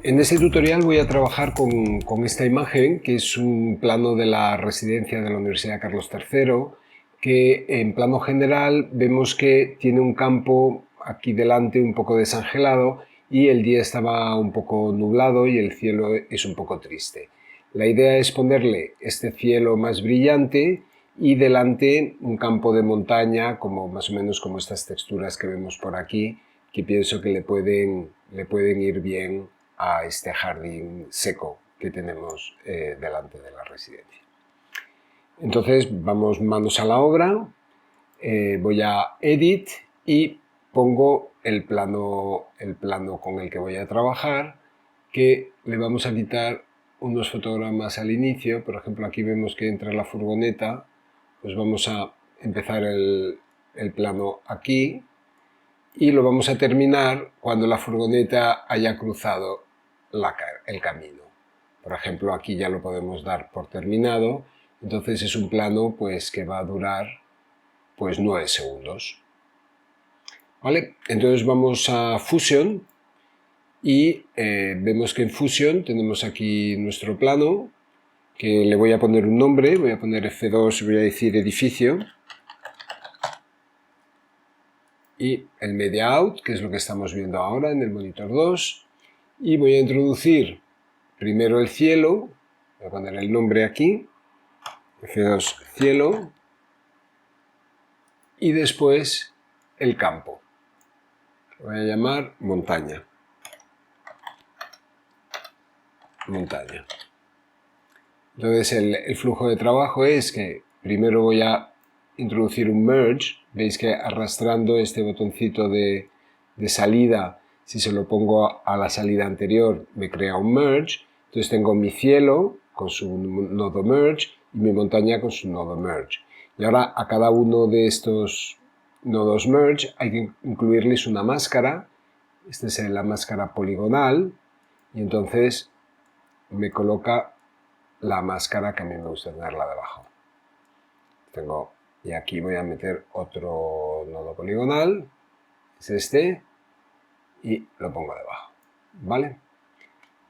En este tutorial voy a trabajar con esta imagen, que es un plano de la residencia de la Universidad Carlos III, que en plano general vemos que tiene un campo aquí delante un poco desangelado y el día estaba un poco nublado y el cielo es un poco triste. La idea es ponerle este cielo más brillante y delante un campo de montaña, como más o menos como estas texturas que vemos por aquí, que pienso que le pueden ir bien a este jardín seco que tenemos delante de la residencia. Entonces vamos manos a la obra, voy a Edit y pongo el plano con el que voy a trabajar, que le vamos a quitar unos fotogramas al inicio. Por ejemplo, aquí vemos que entra la furgoneta, pues vamos a empezar el plano aquí y lo vamos a terminar cuando la furgoneta haya cruzado el camino. Por ejemplo, aquí ya lo podemos dar por terminado, entonces es un plano pues que va a durar pues 9 segundos. ¿Vale? Entonces vamos a Fusion y vemos que en Fusion tenemos aquí nuestro plano, que le voy a poner un nombre, voy a poner F2 y voy a decir edificio. Y el media out, que es lo que estamos viendo ahora en el monitor 2, y voy a introducir primero el cielo, voy a poner el nombre aquí, F2 cielo, y después el campo, lo voy a llamar montaña. Entonces el flujo de trabajo es que primero voy a introducir un merge, veis que arrastrando este botoncito de salida, si se lo pongo a la salida anterior me crea un merge, entonces tengo mi cielo con su nodo merge y mi montaña con su nodo merge. Y ahora a cada uno de estos nodos merge hay que incluirles una máscara, esta es la máscara poligonal, y entonces me coloca la máscara que a mí me gusta tenerla debajo. Y aquí voy a meter otro nodo poligonal, es este, y lo pongo debajo, ¿vale?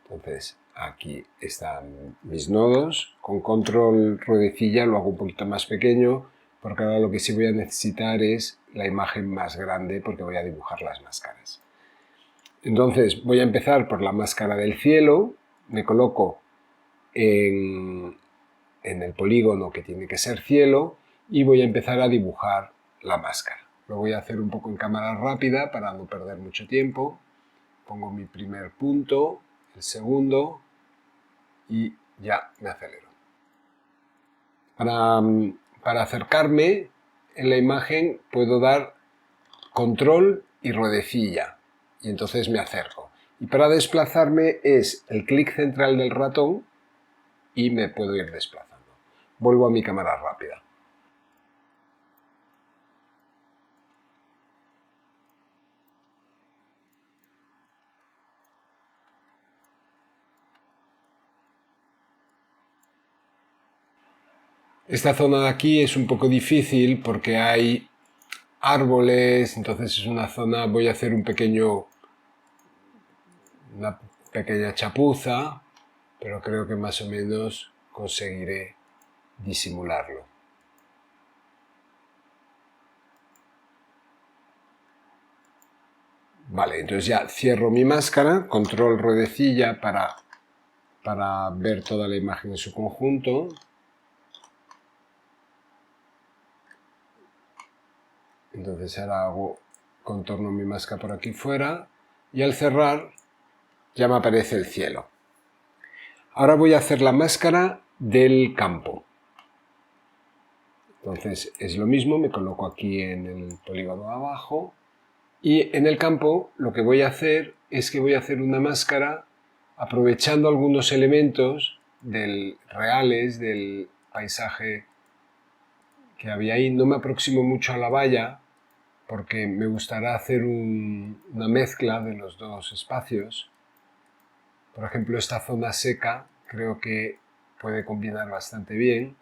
Entonces aquí están mis nodos, con control ruedecilla lo hago un poquito más pequeño, porque ahora lo que sí voy a necesitar es la imagen más grande, porque voy a dibujar las máscaras. Entonces voy a empezar por la máscara del cielo, me coloco en el polígono que tiene que ser cielo y voy a empezar a dibujar la máscara. Lo voy a hacer un poco en cámara rápida para no perder mucho tiempo. Pongo mi primer punto, el segundo y ya me acelero. Para acercarme en la imagen puedo dar control y ruedecilla y entonces me acerco. Y para desplazarme es el clic central del ratón y me puedo ir desplazando. Vuelvo a mi cámara rápida. Esta zona de aquí es un poco difícil porque hay árboles, entonces es una zona, voy a hacer una pequeña chapuza, pero creo que más o menos conseguiré disimularlo. Vale, entonces ya cierro mi máscara, control ruedecilla para ver toda la imagen en su conjunto. Entonces ahora contorno mi máscara por aquí fuera y al cerrar ya me aparece el cielo. Ahora voy a hacer la máscara del campo. Entonces es lo mismo, me coloco aquí en el polígono de abajo y en el campo lo que voy a hacer es que voy a hacer una máscara aprovechando algunos elementos reales del paisaje que había ahí. No me aproximo mucho a la valla porque me gustará hacer una mezcla de los dos espacios. Por ejemplo, esta zona seca creo que puede combinar bastante bien.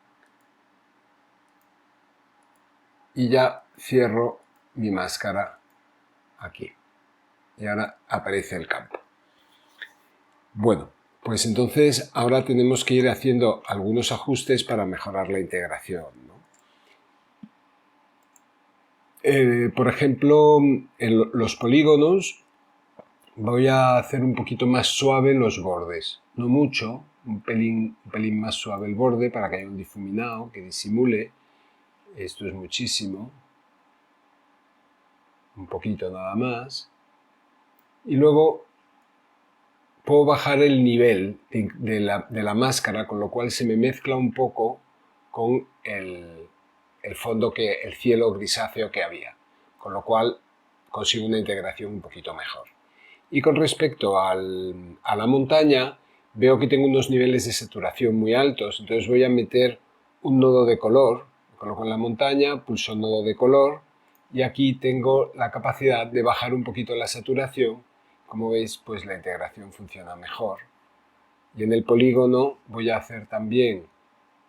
Y ya cierro mi máscara aquí. Y ahora aparece el campo. Bueno, pues entonces ahora tenemos que ir haciendo algunos ajustes para mejorar la integración, ¿no? Por ejemplo, en los polígonos voy a hacer un poquito más suave los bordes. No mucho, un pelín más suave el borde para que haya un difuminado que disimule. Esto es muchísimo. Un poquito nada más. Y luego puedo bajar el nivel de la máscara, con lo cual se me mezcla un poco con el fondo, el cielo grisáceo que había, con lo cual consigo una integración un poquito mejor. Y con respecto a la montaña, veo que tengo unos niveles de saturación muy altos, entonces voy a meter un nodo de color, coloco en la montaña, pulso nodo de color y aquí tengo la capacidad de bajar un poquito la saturación. Como veis, pues la integración funciona mejor. Y en el polígono voy a hacer también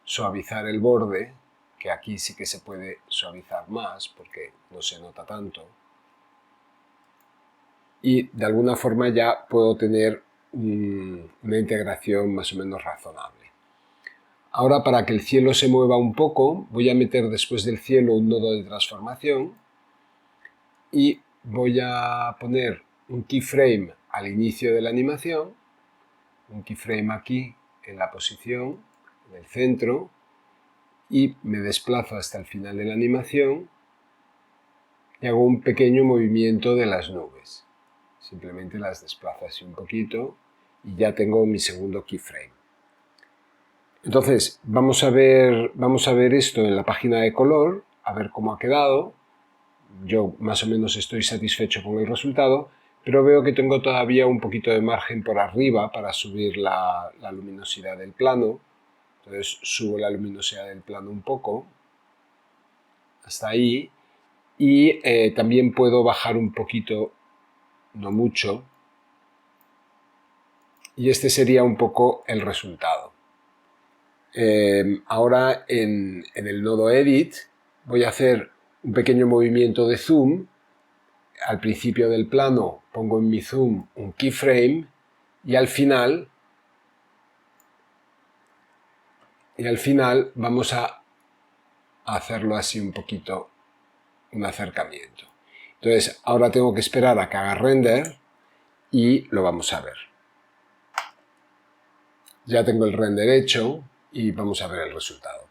suavizar el borde, que aquí sí que se puede suavizar más porque no se nota tanto. Y de alguna forma ya puedo tener una integración más o menos razonable. Ahora, para que el cielo se mueva un poco, voy a meter después del cielo un nodo de transformación y voy a poner un keyframe al inicio de la animación, un keyframe aquí en la posición, en el centro, y me desplazo hasta el final de la animación y hago un pequeño movimiento de las nubes. Simplemente las desplazo así un poquito y ya tengo mi segundo keyframe. Entonces, vamos a ver esto en la página de color, a ver cómo ha quedado. Yo más o menos estoy satisfecho con el resultado, pero veo que tengo todavía un poquito de margen por arriba para subir la luminosidad del plano. Entonces subo la luminosidad del plano un poco, hasta ahí, y también puedo bajar un poquito, no mucho, y este sería un poco el resultado. Ahora en el nodo Edit voy a hacer un pequeño movimiento de zoom. Al principio del plano pongo en mi zoom un keyframe y al final vamos a hacerlo así un poquito, un acercamiento. Entonces ahora tengo que esperar a que haga render y lo vamos a ver. Ya tengo el render hecho y vamos a ver el resultado.